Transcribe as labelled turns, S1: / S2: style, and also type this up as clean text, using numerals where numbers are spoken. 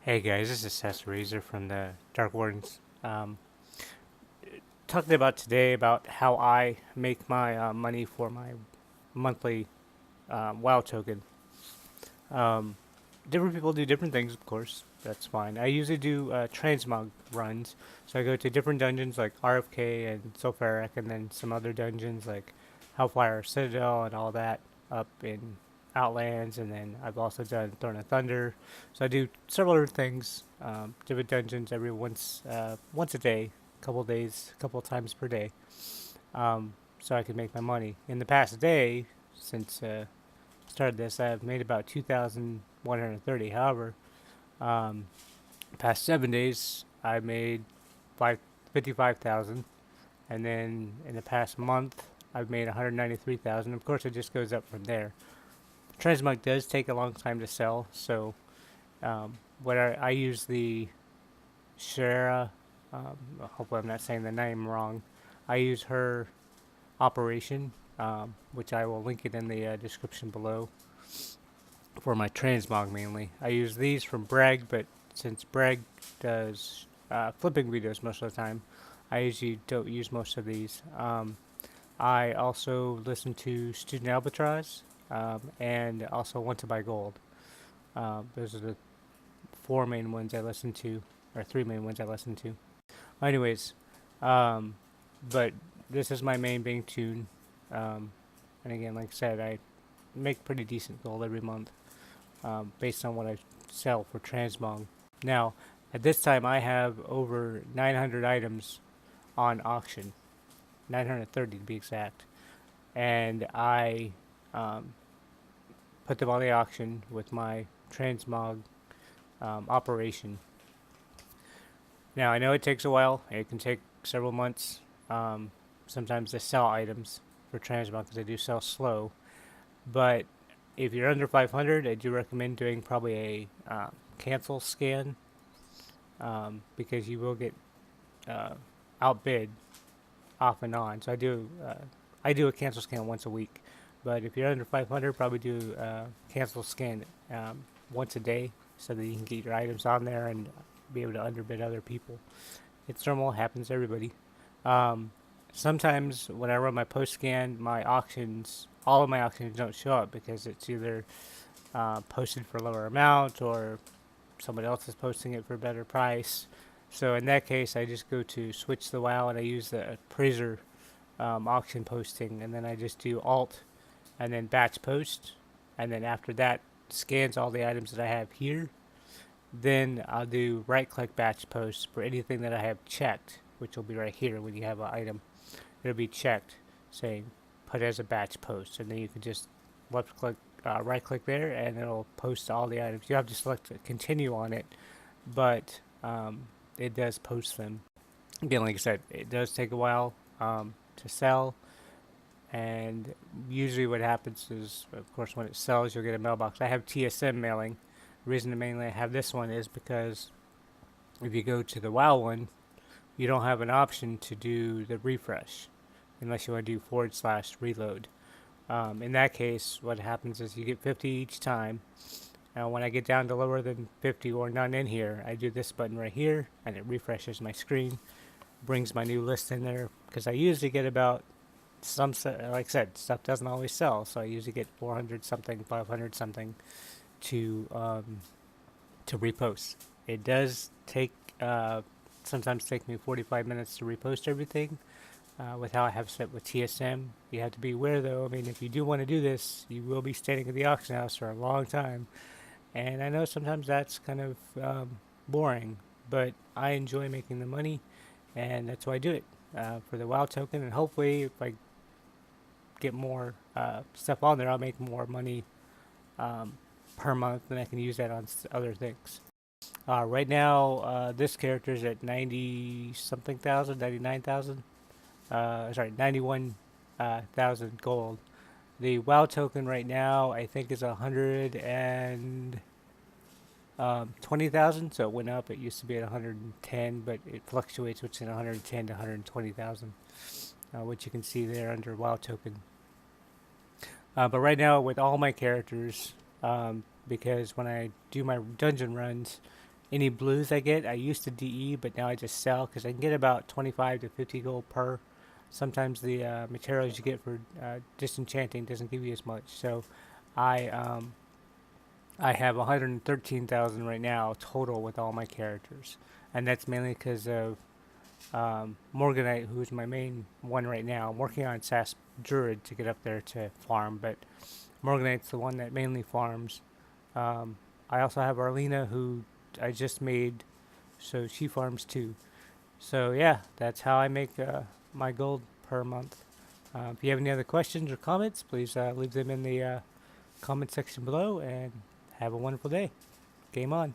S1: Hey guys, this is Sasoriza from the Dark Wardens. Talking about today about how I make my money for my monthly WoW token. Um, Different people do different things, of course. That's fine. I usually do transmog runs, so I go to different dungeons like RFK and Sulfuric, and then some other dungeons like Hellfire Citadel and all that up in Outlands, and then I've also done Throne of Thunder. So I do several other things, different dungeons every once a day, couple days, couple times per day, so I can make my money. In the past day, since started this, I've made about 2,130. However, um, past 7 days, I made 55,000, and then in the past month, I've made 193,000. Of course, it just goes up from there. Transmog does take a long time to sell, so what I use the Shara. Hopefully, I'm not saying the name wrong. I use her operation, which I will link it in the description below for my transmog mainly. I use these from Breg, but since Breg does flipping videos most of the time, I usually don't use most of these. I also listen to Studen Albatroz and also WTBGold. Those are the four main ones I listen to, or three main ones I listen to. Anyways, um, but this is my main bank tune. And again, like I said, I make pretty decent gold every month based on what I sell for transmog. Now, at this time, I have over 900 items on auction, 930 to be exact, and I um, put them on the auction with my transmog operation. Now, I know it takes a while. It can take several months sometimes to sell items for transmog because they do sell slow. But if you're under 500, I do recommend doing probably a cancel scan because you will get uh, outbid off and on. So I do a cancel scan once a week. But if you're under 500, probably do cancel scan once a day so that you can get your items on there and be able to underbid other people. It's normal, happens to everybody. Um, Sometimes when I run my post scan, my auctions, all of my auctions don't show up because it's either posted for a lower amount or somebody else is posting it for a better price. So in that case, I just go to switch the WoW and I use the appraiser auction posting, and then I just do alt and then batch post, and then after that scans all the items that I have here. Then I'll do right click batch post for anything that I have checked, which will be right here when you have an item. It'll be checked saying put as a batch post, and then you can just left click, right click there, and it'll post all the items. You have to select continue on it, but it does post them. Again, like I said, it does take a while to sell, and usually what happens is, of course, when it sells, you'll get a mailbox. I have TSM mailing. The reason mainly I have this one is because if you go to the WoW one, you don't have an option to do the refresh unless you want to do / reload. In that case, what happens is you get 50 each time. And when I get down to lower than 50 or none in here, I do this button right here and it refreshes my screen, brings my new list in there because I usually get about like I said, stuff doesn't always sell, so I usually get 400 something, 500 something to repost. It does take sometimes take me 45 minutes to repost everything with how I have set with TSM. You have to be aware though. I mean, if you do want to do this, you will be standing at the auction house for a long time, and I know sometimes that's kind of boring, but I enjoy making the money, and that's why I do it for the WoW token. And hopefully, if I get more stuff on there, I'll make more money um, per month, and I can use that on other things. Right now, this character is at 90 something thousand, 99,000. Sorry, 91 thousand gold. The WoW token right now, I think, is 120,000. So it went up. It used to be at 110, but it fluctuates between 110 to 120,000, which you can see there under WoW token. But right now, with all my characters, because when I do my dungeon runs, Any blues I get, I used to DE, but now I just sell because I can get about 25 to 50 gold per. Sometimes the materials you get for disenchanting doesn't give you as much. So I I have 113,000 right now total with all my characters, and that's mainly because of Morganite, who's my main one right now. I'm working on Sas Druid to get up there to farm, but Morganite's the one that mainly farms. I also have Arlena, who I just made, so she farms too. So yeah, that's how I make my gold per month. If you have any other questions or comments, please leave them in the comment section below, and have a wonderful day. Game on.